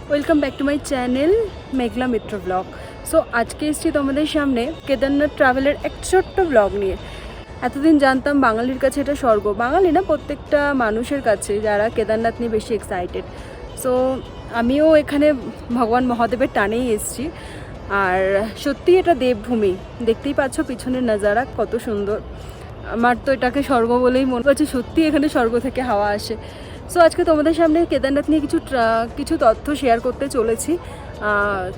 Welcome back to my channel Meghla Mitra blog. So আজকে এসেছি তোমাদের সামনে কেদারনাথ ট্রাভেলের এক ছোট্ট ব্লগ নিয়ে। এতদিন জানতাম বাঙালির কাছে এটা স্বর্গ, বাঙালি না প্রত্যেকটা মানুষের কাছে যারা কেদারনাথ নিয়ে বেশি এক্সাইটেড। সো আমিও এখানে ভগবান মহাদেবের টানেই এসেছি। আর সত্যি এটা দেবভূমি, দেখতেই পাচ্ছ পিছনের নাজারা কত সুন্দর। আমার তো এটাকে স্বর্গ বলেই মনে হচ্ছে, সত্যি এখানে স্বর্গ থেকে হাওয়া আসে। সো আজকে তোমাদের সামনে কেদারনাথ নিয়ে কিছু তথ্য শেয়ার করতে চলেছি।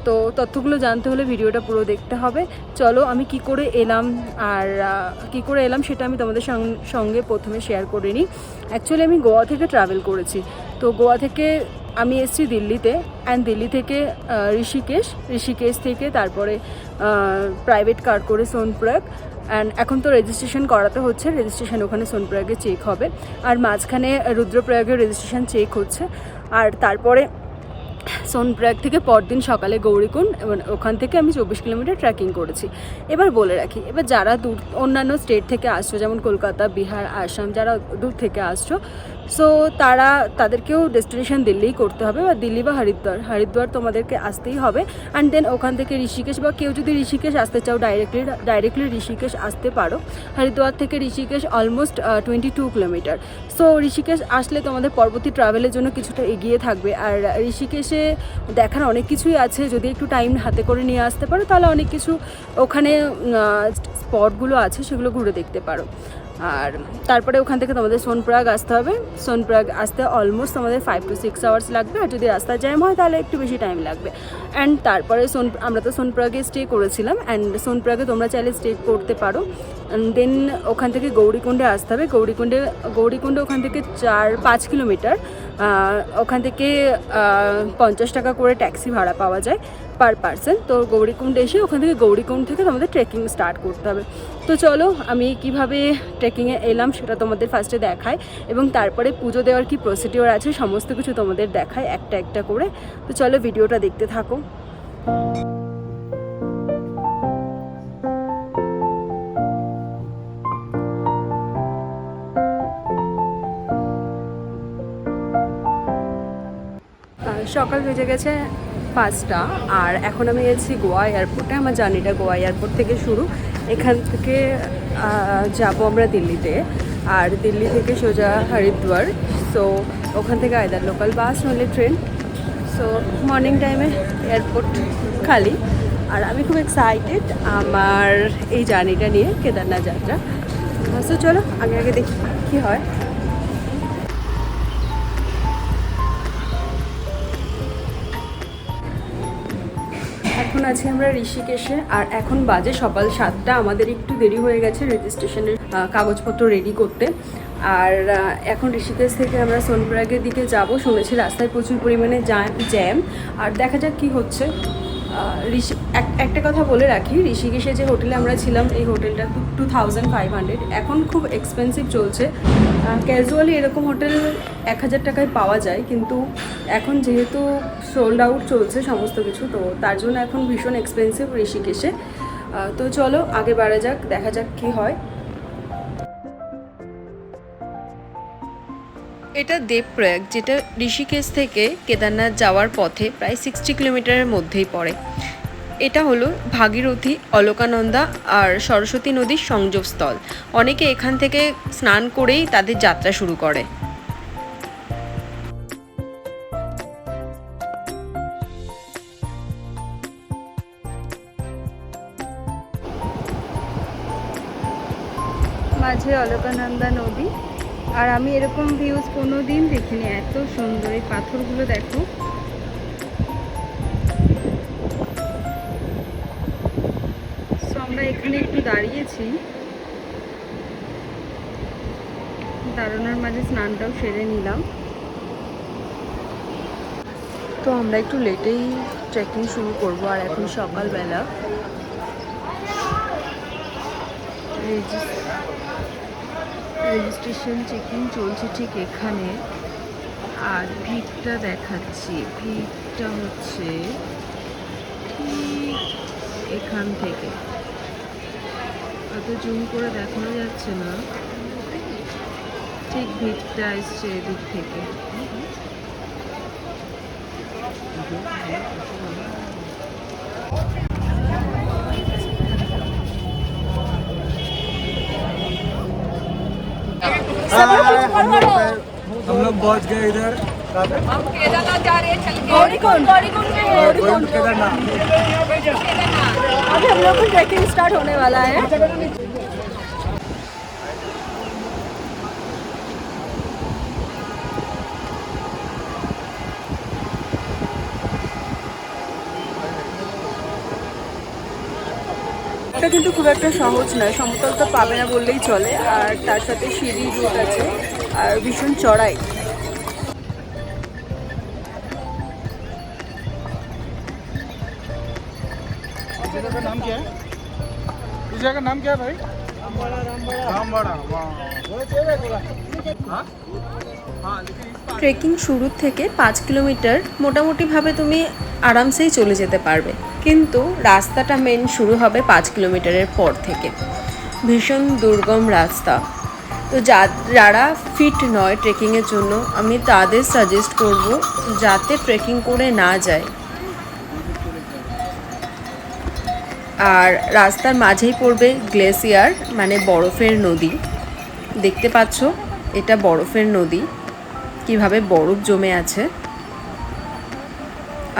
তো তথ্যগুলো জানতে হলে ভিডিওটা পুরো দেখতে হবে। চলো আমি কি করে এলাম আর কি করে এলাম সেটা আমি তোমাদের সঙ্গে প্রথমে শেয়ার করে নিই। অ্যাকচুয়ালি আমি গোয়া থেকে ট্রাভেল করেছি। তো গোয়া থেকে আমি এসেছি দিল্লিতে, অ্যান্ড দিল্লি থেকে ঋষিকেশ থেকে তারপরে প্রাইভেট কার করে সোনপ্রয়াগ। অ্যান্ড এখন তো রেজিস্ট্রেশন করাতে হচ্ছে, রেজিস্ট্রেশন ওখানে সোনপ্রয়াগে চেক হবে, আর মাঝখানে রুদ্রপ্রয়াগের রেজিস্ট্রেশন চেক হচ্ছে। আর তারপরে সোনপ্রয়াগ থেকে পরদিন সকালে গৌরীকুণ্ড, এবং ওখান থেকে আমি 24 কিলোমিটার ট্রেকিং করেছি। এবার বলে রাখি, এবার যারা অন্যান্য স্টেট থেকে আসছো, যেমন কলকাতা, বিহার, আসাম, যারা দূর থেকে আসছো, সো তাদেরকেও ডেস্টিনেশন দিল্লিই করতে হবে, বা দিল্লি বা হরিদ্বার তোমাদেরকে আসতেই হবে। অ্যান্ড দেন ওখান থেকে ঋষিকেশ, বা কেউ যদি ঋষিকেশ আসতে চাও ডাইরেক্টলি ঋষিকেশ আসতে পারো। হরিদ্বার থেকে Rishikesh almost 22 kilometre. So Rishikesh আসলে তোমাদের পরবর্তী ট্রাভেলের জন্য কিছুটা এগিয়ে থাকবে। আর ঋষিকেশে দেখার অনেক কিছুই আছে, যদি একটু টাইম হাতে করে নিয়ে আসতে পারো তাহলে অনেক কিছু ওখানে স্পটগুলো আছে সেগুলো ঘুরে দেখতে পারো। আর তারপরে ওখান থেকে তোমাদের সোনপ্রয়াগ আসতে হবে। সোনপ্রয়াগ আসতে অলমোস্ট আমাদের 5 to 6 আওয়ার্স লাগবে, আর যদি রাস্তা জ্যাম হয় তাহলে একটু বেশি টাইম লাগবে। অ্যান্ড তারপরে আমরা তো সোনপ্রয়াগে স্টে করেছিলাম, অ্যান্ড সোনপ্রয়াগে তোমরা চাইলে স্টে করতে পারো। দেন ওখান থেকে গৌরীকুণ্ডে আসতে হবে। গৌরীকুণ্ডে ওখান থেকে 4-5 কিলোমিটার। ওখান থেকে 50 টাকা করে ট্যাক্সি ভাড়া পাওয়া যায় পার পার্সন। তো গৌরীকুণ্ডে এসে ওখান থেকে গৌরীকুণ্ড থেকে তোমাদের ট্রেকিং স্টার্ট করতে হবে। তো চলো আমি কিভাবে ট্রেকিংয়ে এলাম সেটা তোমাদের ফার্স্টে দেখাই, এবং তারপরে পুজো দেওয়ার কি প্রসিডিওর আছে সমস্ত কিছু তোমাদের দেখায় একটা একটা করে। তো চলো ভিডিওটা দেখতে থাকো। সকাল বেজে গেছে 5টা, আর এখন আমি এসেছি গোয়া এয়ারপোর্টে। আমার জার্নিটা গোয়া এয়ারপোর্ট থেকে শুরু। এখান থেকে যাব আমরা দিল্লিতে, আর দিল্লি থেকে সোজা হরিদ্বার। সো ওখান থেকে আইদার লোকাল বাস নইলে ট্রেন। সো মর্নিং টাইমে এয়ারপোর্ট খালি, আর আমি খুব এক্সাইটেড আমার এই জার্নিটা নিয়ে, কেদারনাথ যাত্রা। সো চলো আগে দেখি কী হয়। এখন আছি আমরা ঋষিকেশে, আর এখন বাজে সকাল 7টা। আমাদের একটু দেরি হয়ে গেছে রেজিস্ট্রেশনের কাগজপত্র রেডি করতে। আর এখন ঋষিকেশ থেকে আমরা সোনপ্রয়াগের দিকে যাব। শুনেছি রাস্তায় প্রচুর পরিমাণে জ্যাম, আর দেখা যাক কী হচ্ছে। একটা কথা বলে রাখি, ঋষিকেশে যে হোটেলে আমরা ছিলাম, এই হোটেলটা 2500। এখন খুব এক্সপেন্সিভ চলছে। ক্যাজুয়ালি এরকম হোটেল 1000 টাকায় পাওয়া যায়, কিন্তু এখন যেহেতু সোল্ড আউট চলছে সমস্ত কিছু, তো তার জন্য এখন ভীষণ এক্সপেন্সিভ ঋষিকেশে। তো চলো আগে বাড়া যাক, দেখা যাক কী হয়। এটা দেবপ্রয়াগ, যেটা ঋষিকেশ থেকে কেদারনাথ যাওয়ার পথে প্রায় 60 কিলোমিটারের মধ্যেই পড়ে। এটা হলো ভাগীরথী, অলকানন্দা আর সরস্বতী নদীর সংযোগস্থল। অনেকে এখান থেকে স্নান করেই তাদের যাত্রা শুরু করে। মাঝে অলকানন্দা নদী, আর আমি এরকম ভিউজ কোনো দিন দেখিনি। এত সুন্দর এই পাথরগুলো দেখো। সো আমরা এখানে একটু দাঁড়িয়েছি, দাঁড়ানোর মাঝে স্নানটাও সেরে নিলাম। তো আমরা একটু লেটেই ট্রেকিং শুরু করব, আর এখন সকালবেলা। রেজিস্ট্রেশন চেকিং চলছে ঠিক এখানে, আর ভিড়টা দেখাচ্ছি। ভিড়টা হচ্ছে ঠিক এখান থেকে, অত জুম করে দেখানো যাচ্ছে না, ঠিক ভিড়টা এসছে এদিক থেকে। हम लोग पहुंच गए इधर। हम केदारनाथ जा रहे हैं, चल के गौरीकुंड केदारनाथ। अभी हम लोग को ट्रैकिंग स्टार्ट होने वाला है। এটা কিন্তু খুব একটা সহজ নয়, সমতল তো পাবে না বললেই চলে, আর তার সাথে সিঁড়ি রুট আছে আর ভীষণ চড়াই। जगह का नाम क्या है? इस जगह का नाम क्या है भाई? रामबाड़ा। ট্রেকিং শুরু থেকে 5 কিলোমিটার মোটামুটিভাবে তুমি আরামসেই চলে যেতে পারবে, কিন্তু রাস্তাটা মেন শুরু হবে 5 কিলোমিটারের পর থেকে। ভীষণ দুর্গম রাস্তা, তো যারা ফিট নয় ট্রেকিংয়ের জন্য আমি তাদের সাজেস্ট করব যাতে ট্রেকিং করে না যায়। আর রাস্তার মাঝেই পড়বে গ্লেসিয়ার, মানে বরফের নদী। দেখতে পাচ্ছ এটা বরফের নদী, কিভাবে বরফ জমে আছে,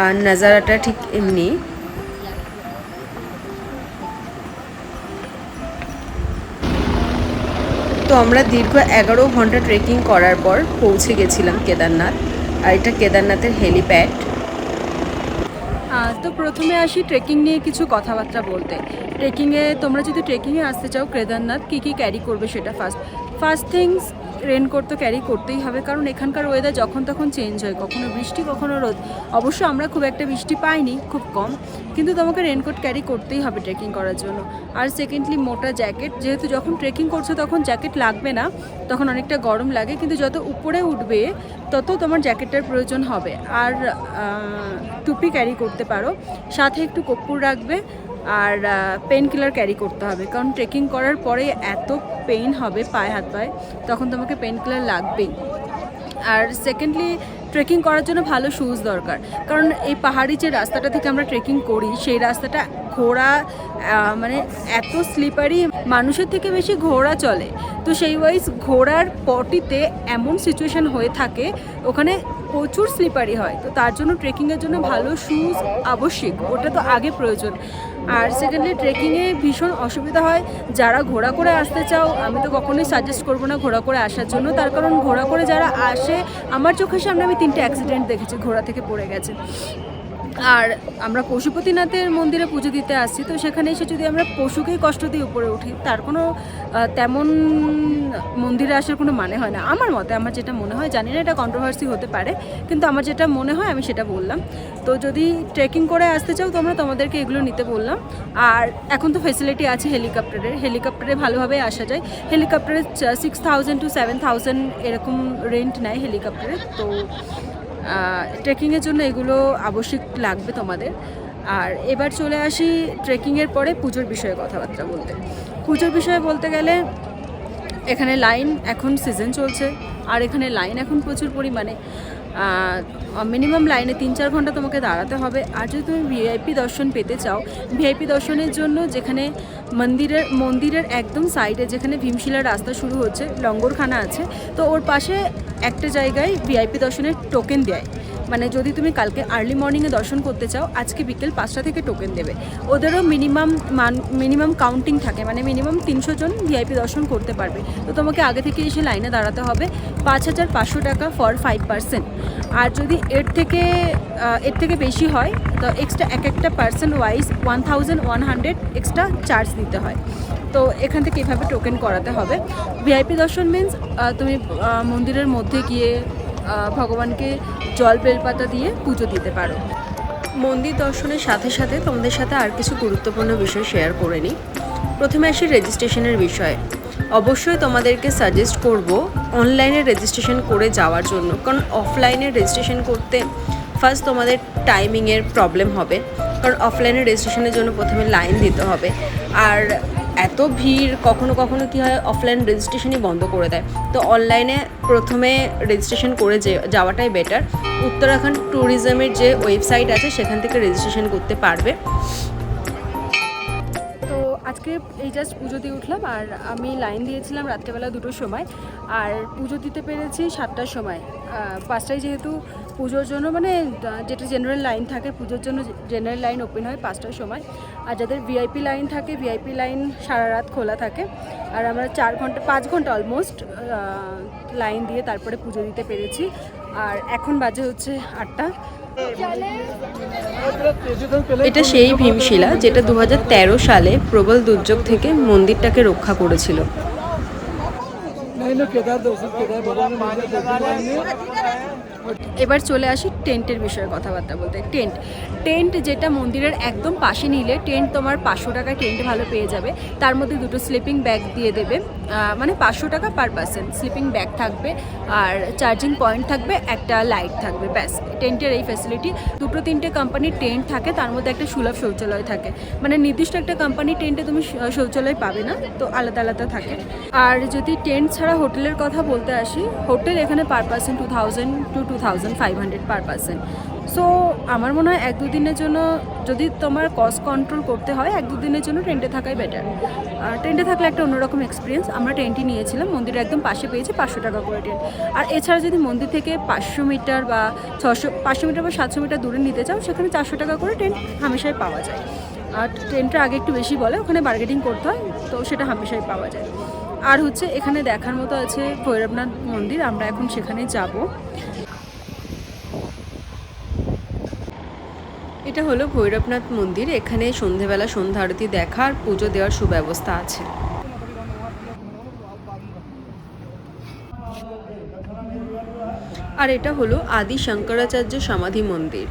আর নাজারাটা ঠিক এমনি। তো আমরা দীর্ঘ 11 ঘন্টা ট্রেকিং করার পর পৌঁছে গেছিলাম কেদারনাথ, আর এটা কেদারনাথের হেলিপ্যাড। তো প্রথমে আসি ট্রেকিং নিয়ে কিছু কথাবার্তা বলতে। ট্রেকিংয়ে তোমরা যদি ট্রেকিংয়ে আসতে চাও কেদারনাথ, কী কী ক্যারি করবে সেটা ফার্স্ট থিংস রেনকোট তো ক্যারি করতেই হবে, কারণ এখানকার ওয়েদার যখন তখন চেঞ্জ হয়, কখনো বৃষ্টি কখনো রোদ। অবশ্য আমরা খুব একটা বৃষ্টি পাইনি, খুব কম, কিন্তু তোমাকে রেনকোট ক্যারি করতেই হবে ট্রেকিং করার জন্য। আর সেকেন্ডলি মোটা জ্যাকেট, যেহেতু যখন ট্রেকিং করছো তখন জ্যাকেট লাগবে না, তখন অনেকটা গরম লাগে, কিন্তু যত উপরে উঠবে তত তোমার জ্যাকেটের প্রয়োজন হবে। আর টুপি ক্যারি করতে পারো, সাথে একটু কর্পূর রাখবে, আর পেন কিলার ক্যারি করতে হবে, কারণ ট্রেকিং করার পরে এত পেইন হবে পায়ে হাত পায়ে, তখন তোমাকে পেন কিলার লাগবেই। আর সেকেন্ডলি ট্রেকিং করার জন্য ভালো শ্যুজ দরকার, কারণ এই পাহাড়ি যে রাস্তাটা থেকে আমরা ট্রেকিং করি সেই রাস্তাটা ঘোড়া মানে এত স্লিপারি, মানুষের থেকে বেশি ঘোড়া চলে, তো সেই ওয়াইজ ঘোড়ার পটিতে এমন সিচুয়েশান হয়ে থাকে ওখানে প্রচুর স্লিপারি হয়, তো তার জন্য ট্রেকিংয়ের জন্য ভালো শ্যুজ আবশ্যিক, ওটা তো আগে প্রয়োজন। আর সেকেন্ডলি ট্রেকিংয়ে ভীষণ অসুবিধা হয় যারা ঘোড়া করে আসতে চাও, আমি তো কখনোই সাজেস্ট করবো না ঘোড়া করে আসার জন্য, তার কারণ ঘোড়া করে যারা আসে, আমার চোখের সামনে আমি 3টে অ্যাক্সিডেন্ট দেখেছি, ঘোড়া থেকে পড়ে গেছে। আর আমরা পশুপতিনাথের মন্দিরে পুজো দিতে আসছি, তো সেখানে এসে যদি আমরা পশুকেই কষ্ট দিয়ে উপরে উঠি, তার কোনো তেমন মন্দিরে আসার কোনো মানে হয় না আমার মতে। আমার যেটা মনে হয়, জানি না এটা কন্ট্রোভার্সি হতে পারে, কিন্তু আমার যেটা মনে হয় আমি সেটা বললাম। তো যদি ট্রেকিং করে আসতে চাও তোমরা, তোমাদেরকে এগুলো নিতে বললাম। আর এখন তো ফেসিলিটি আছে হেলিকপ্টারে ভালোভাবে আসা যায়। হেলিকপ্টারে 6000 to 7000 এরকম রেন্ট নেয় হেলিকপ্টারে, তো ট্রেকিংয়ের জন্য এগুলো আবশ্যিক লাগবে তোমাদের। আর এবার চলে আসি ট্রেকিংয়ের পরে পুজোর বিষয়ে কথাবার্তা বলতে। পুজোর বিষয়ে বলতে গেলে এখানে লাইন, এখন সিজন চলছে, আর এখানে লাইন এখন প্রচুর পরিমাণে, মিনিমাম লাইনে 3-4 ঘন্টা তোমাকে দাঁড়াতে হবে। আর যদি তুমি ভিআইপি দর্শন পেতে চাও, ভিআইপি দর্শনের জন্য যেখানে মন্দিরের একদম সাইডে যেখানে ভীমশিলার রাস্তা শুরু হচ্ছে, লঙ্গরখানা আছে, তো ওর পাশে একটা জায়গায় ভিআইপি দর্শনের টোকেন দেয়। মানে যদি তুমি কালকে আর্লি মর্নিংয়ে দর্শন করতে চাও, আজকে বিকেল 5টা থেকে টোকেন দেবে। ওদেরও মিনিমাম কাউন্টিং থাকে, মানে মিনিমাম 300 জন ভিআইপি দর্শন করতে পারবে, তো তোমাকে আগে থেকে এসে লাইনে দাঁড়াতে হবে। 5500 টাকা ফর 5%। আর যদি এর থেকে বেশি হয় তো এক্সট্রা একটা পার্সন ওয়াইজ 1100 এক্সট্রা চার্জ দিতে হয়। তো এখান থেকে এভাবে টোকেন করাতে হবে। ভিআইপি দর্শন মিন্স তুমি মন্দিরের মধ্যে গিয়ে ভগবানকে জল বেলপাতা দিয়ে পুজো দিতে পারো। মন্দির দর্শনের সাথে সাথে তোমাদের সাথে আর কিছু গুরুত্বপূর্ণ বিষয় শেয়ার করে নিই। প্রথমে আসি রেজিস্ট্রেশনের বিষয়ে। অবশ্যই তোমাদেরকে সাজেস্ট করব অনলাইনে রেজিস্ট্রেশন করে যাওয়ার জন্য, কারণ অফলাইনে রেজিস্ট্রেশন করতে ফার্স্ট তোমাদের টাইমিংয়ের প্রবলেম হবে, কারণ অফলাইনে রেজিস্ট্রেশনের জন্য প্রথমে লাইন দিতে হবে, আর এত ভিড় কখনো কখনো কী হয় অফলাইন রেজিস্ট্রেশনই বন্ধ করে দেয়। তো অনলাইনে প্রথমে রেজিস্ট্রেশন করে যাওয়াটাই বেটার। উত্তরাখণ্ড ট্যুরিজমের যে ওয়েবসাইট আছে সেখান থেকে রেজিস্ট্রেশন করতে পারবে। তো আজকে এই জাস্ট পুজো দিয়ে উঠলাম, আর আমি লাইন দিয়েছিলাম রাত্রেবেলা 2টোর সময়, আর পুজো দিতে পেরেছি 7টার সময়। 5টায় যেহেতু পুজোর জন্য মানে যেটা জেনারেল লাইন থাকে পুজোর জন্য, জেনারেল লাইন ওপেন হয় 5টার সময়, আর যাদের ভিআইপি লাইন থাকে ভিআইপি লাইন সারা রাত খোলা থাকে। আর আমরা 5 ঘন্টা অলমোস্ট লাইন দিয়ে তারপরে পুজো দিতে পেরেছি। আর এখন বাজে হচ্ছে 8টা। এটা সেই ভীমশিলা যেটা 2013 সালে প্রবল দুর্যোগ থেকে মন্দিরটাকে রক্ষা করেছিল। এবার চলে আসি টেন্টের বিষয়ে কথাবার্তা বলতে। টেন্ট যেটা মন্দিরের একদম পাশে নিলে টেন্ট তোমার 500 টাকায় টেন্ট ভালো পেয়ে যাবে। তার মধ্যে 2টো স্লিপিং ব্যাগ দিয়ে দেবে, মানে 500 টাকা পার পার্সন। স্লিপিং ব্যাগ থাকবে, আর চার্জিং পয়েন্ট থাকবে, একটা লাইট থাকবে, ব্যাস। টেন্টের এই ফ্যাসিলিটি। 2-3টে কোম্পানির টেন্ট থাকে, তার মধ্যে একটা সুলভ শৌচালয় থাকে, মানে নির্দিষ্ট একটা কোম্পানির টেন্টে তুমি শৌচালয় পাবে না, তো আলাদা আলাদা থাকে। আর যদি টেন্ট ছাড়া হোটেলের কথা বলতে আসি, হোটেল এখানে per person 2000 to 2500 per person. So আমার মনে হয় 1-2 দিনের জন্য যদি তোমার কস্ট কন্ট্রোল করতে হয়, 1-2 দিনের জন্য টেন্টে থাকাই বেটার। টেন্টে থাকলে একটা অন্যরকম এক্সপিরিয়েন্স। আমরা টেন্টই নিয়েছিলাম, মন্দিরের একদম পাশে পেয়েছি, 500 টাকা করে টেন্ট। আর এছাড়া যদি মন্দির থেকে 500 মিটার বা 500 মিটার বা 700 মিটার দূরে নিতে চাও, সেখানে 400 টাকা করে টেন্ট হামেশাই পাওয়া যায়। আর টেন্টটা আগে একটু বেশি বলে, ওখানে বার্গেটিং করতে হয়, তো সেটা হামেশাই পাওয়া যায়। আর হচ্ছে এখানে দেখার মতো আছে ভৈরবনাথ মন্দির, আমরা এখন সেখানে যাব। এটা হলো ভৈরবনাথ মন্দির। এখানে সন্ধেবেলা সন্ধ্যা আরতি দেখা আর পুজো দেওয়ার সুব্যবস্থা আছে। আর এটা হলো আদি শঙ্করাচার্য সমাধি মন্দির।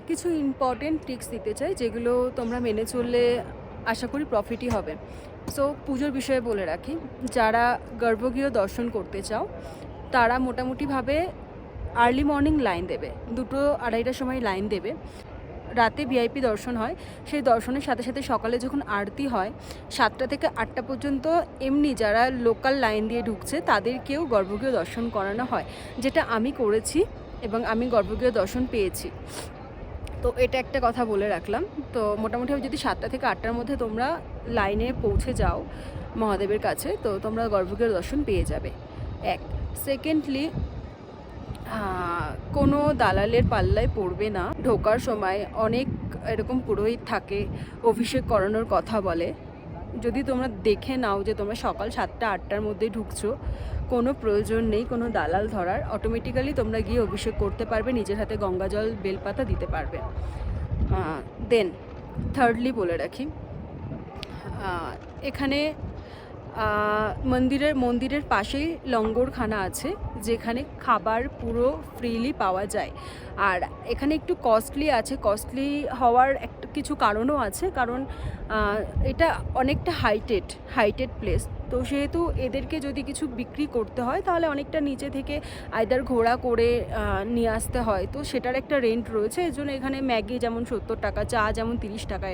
কিছু ইম্পর্টেন্ট ট্রিক্স দিতে চাই, যেগুলো তোমরা মেনে চললে আশা করি প্রফিটই হবে। সো পুজোর বিষয়ে বলে রাখি, যারা গর্ভগৃহ দর্শন করতে চাও তারা মোটামুটিভাবে আর্লি মর্নিং লাইন দেবে, 2-2:30টার সময় লাইন দেবে। রাতে ভিআইপি দর্শন হয়, সেই দর্শনের সাথে সাথে সকালে যখন আরতি হয় 7টা থেকে 8টা পর্যন্ত এমনি যারা লোকাল লাইন দিয়ে ঢুকছে তাদেরকেও গর্ভগৃহ দর্শন করানো হয়, যেটা আমি করেছি এবং আমি গর্ভগৃহ দর্শন পেয়েছি। তো এটা একটা কথা বলে রাখলাম। তো মোটামুটি যদি 7টা থেকে 8টার মধ্যে তোমরা লাইনে পৌঁছে যাও মহাদেবের কাছে, তো তোমরা গর্ভগৃহ দর্শন পেয়ে যাবে। সেকেন্ডলি, কোনো দালালের পাল্লায় পড়বে না। ঢোকার সময় অনেক এরকম পুরোহিত থাকে, অভিষেক করানোর কথা বলে। যদি তোমরা দেখে নাও যে তোমরা সকাল 7টা-8টার মধ্যে ঢুকছো, কোনো প্রয়োজন নেই কোনো দালাল ধরার। অটোমেটিক্যালি তোমরা গিয়ে অভিষেক করতে পারবে, নিজের হাতে গঙ্গাজল বেলপাতা দিতে পারবে। দেন থার্ডলি বলে রাখি, এখানে মন্দিরের পাশেই লঙ্গরখানা আছে, যেখানে খাবার পুরো ফ্রিলি পাওয়া যায়। আর এখানে একটু কস্টলি আছে, কস্টলি হওয়ার একটা কিছু কারণও আছে, কারণ এটা অনেকটা হাইটেড প্লেস। তো সেহেতু এদেরকে যদি কিছু বিক্রি করতে হয় তাহলে অনেকটা নিচে থেকে আইদার ঘোড়া করে নিয়ে আসতে হয়, তো সেটার একটা রেন্ট রয়েছে। এর জন্য এখানে ম্যাগি যেমন 70 টাকা, চা যেমন 30 টাকা,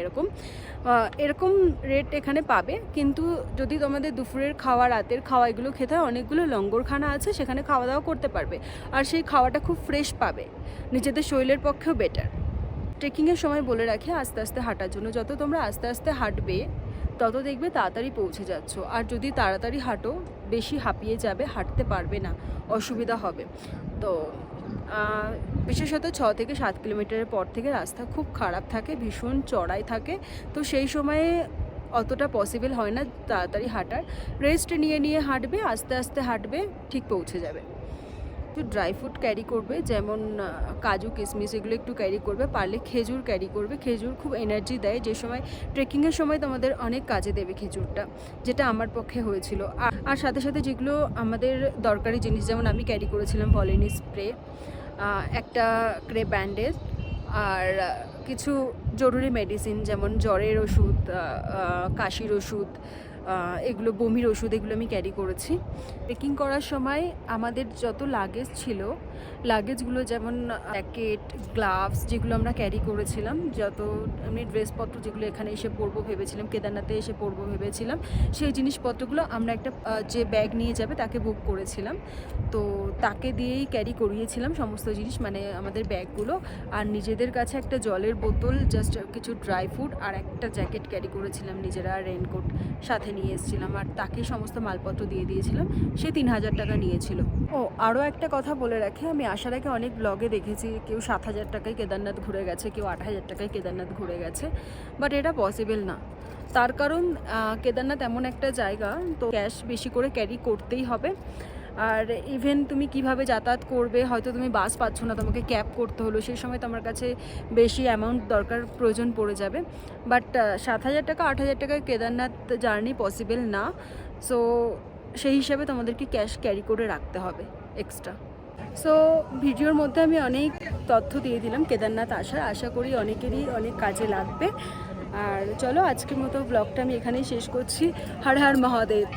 এরকম রেট এখানে পাবে। কিন্তু যদি তোমাদের দুপুরের খাওয়া, রাতের খাওয়া এগুলো খেতে হয়, অনেকগুলো লঙ্গরখানা আছে, সেখানে খাওয়া দাওয়া করতে পারবে। আর সেই খাওয়াটা খুব ফ্রেশ পাবে, নিজেদের শরীরের পক্ষেও বেটার। ট্রেকিংয়ের সময় বলে রাখি আস্তে আস্তে হাঁটার জন্য। যত তোমরা আস্তে আস্তে হাঁটবে তত দেখবে তাড়াতাড়ি পৌঁছে যাচ্ছ। আর যদি তাড়াতাড়ি হাঁটো বেশি হাঁপিয়ে যাবে, হাঁটতে পারবে না, অসুবিধা হবে। তো বিশেষত 6 থেকে 7 কিলোমিটারের পর থেকে রাস্তা খুব খারাপ থাকে, ভীষণ চড়াই থাকে। তো সেই সময়ে অতটা পসিবল হয় না তাড়াতাড়ি হাঁটার। রেস্ট নিয়ে হাঁটবে, আস্তে আস্তে হাঁটবে, ঠিক পৌঁছে যাবে। একটু ড্রাই ফ্রুট ক্যারি করবে, যেমন কাজু কিশমিশ এগুলো একটু ক্যারি করবে, পারলে খেজুর ক্যারি করবে। খেজুর খুব এনার্জি দেয়, যে সময় ট্রেকিংয়ের সময় তোমাদের অনেক কাজে দেবে খেজুরটা, যেটা আমার পক্ষে হয়েছিল। আর সাথে সাথে যেগুলো আমাদের দরকারি জিনিস, যেমন আমি ক্যারি করেছিলাম ভলিনি স্প্রে, একটা ক্রে ব্যান্ডেজ, আর কিছু জরুরি মেডিসিন যেমন জ্বরের ওষুধ, কাশির ওষুধ, এগুলো বমির ওষুধ এগুলো আমি ক্যারি করেছি। ট্রেকিং করার সময় আমাদের যত লাগেজ ছিল, লাগেজগুলো যেমন জ্যাকেট, গ্লাভস যেগুলো আমরা ক্যারি করেছিলাম, যত এমনি ড্রেসপত্র যেগুলো এখানে এসে পরবো ভেবেছিলাম, কেদারনাথে এসে পরবো ভেবেছিলাম, সেই জিনিসপত্রগুলো আমরা একটা যে ব্যাগ নিয়ে যাবে তাকে বুক করেছিলাম। তো তাকে দিয়েই ক্যারি করিয়েছিলাম সমস্ত জিনিস, মানে আমাদের ব্যাগগুলো। আর নিজেদের কাছে একটা জলের বোতল, জাস্ট কিছু ড্রাই ফ্রুট আর একটা জ্যাকেট ক্যারি করেছিলাম নিজেরা, রেনকোট সাথে নিয়ে এসেছিলাম। আর তাকে সমস্ত মালপত্র দিয়ে দিয়েছিলাম, সে 3000 টাকা নিয়েছিল। ও আরও একটা কথা বলে রাখি, আমি আসার আগে অনেক ব্লগে দেখেছি কেউ 7000 টাকায় কেদারনাথ ঘুরে গেছে, কেউ 8000 টাকায় কেদারনাথ ঘুরে গেছে, বাট এটা পসিবল না। তার কারণ কেদারনাথ এমন একটা জায়গা, তো ক্যাশ বেশি করে ক্যারি করতেই হবে। আর ইভেন তুমি কিভাবে যাতায়াত করবে, হয়তো তুমি বাস পাচ্ছ না, তোমাকে ক্যাব করতে হলো, সেই সময় তোমার কাছে বেশি অ্যামাউন্ট প্রয়োজন পড়ে যাবে। বাট 7000 টাকা 8000 টাকায় কেদারনাথ জার্নি পসিবল না। সো সেই হিসাবে তোমাদেরকে ক্যাশ ক্যারি করে রাখতে হবে এক্সট্রা। সো ভিডিওর মধ্যে আমি অনেক তথ্য দিয়ে দিলাম কেদারনাথ আশা করি অনেকেরই অনেক কাজে লাগবে। আর চলো আজকের মতো ব্লগটা আমি এখানেই শেষ করছি। হর হর মহাদেব।